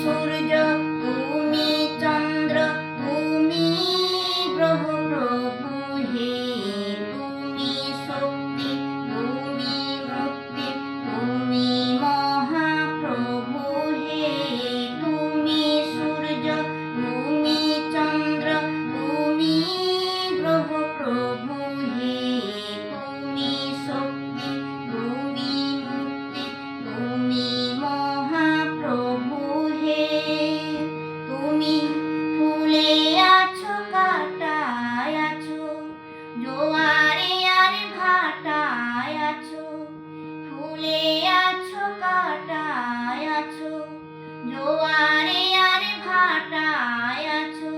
সূর্য, তুমি চন্দ্র, তুমি গ্রহ প্রভু হে। তুমি শক্তি, তুমি মুক্তি, তুমি মহাপ্রভু হে। তুমি সূর্য, তুমি চন্দ্র, তুমি গ্রহ প্রভু হে। তুমি শক্তি, তুমি মুক্তি, তুমি মহাপ্রভু হে। তুমি ফুলে আছো, কাঁটায় আছো, জোয়ারে আর ভাটায় আছো। ফুলে আছো, কাঁটায় আছো, জোয়ারে আর ভাটায় আছো।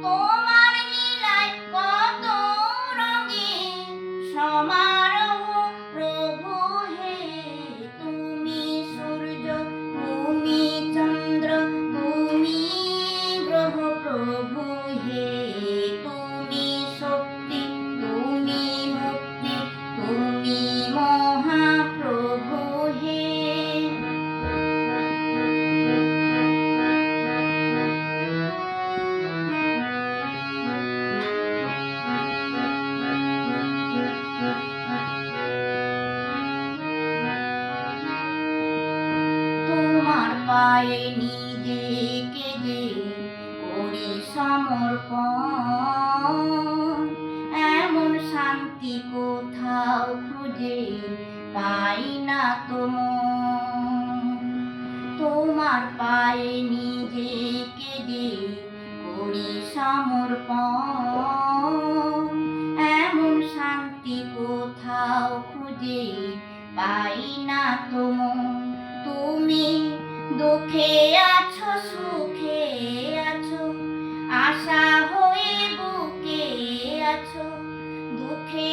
তোমার লীলায় কত রঙিন সমারোহ প্রভু হে। তুমি সূর্য, তুমি চন্দ্র, তুমি গ্রহ প্রভু হে। তুমি শক্তি, তুমি মুক্তি, তুমি মহাপ্রভু হে। তোমার পায়ে নিজেকে যে করি সমর্পণ, এমন শান্তি কোথাও খুঁজে পাই না তো মন। তোমার পায়ে নিজেকে যে করি সমর্পণ, এমন শান্তি কোথাও খুঁজে পাই না তো মন। তুমি দুঃখে আছো, সুখে আছো, আশা হয়ে বুকে আছো। দুঃখে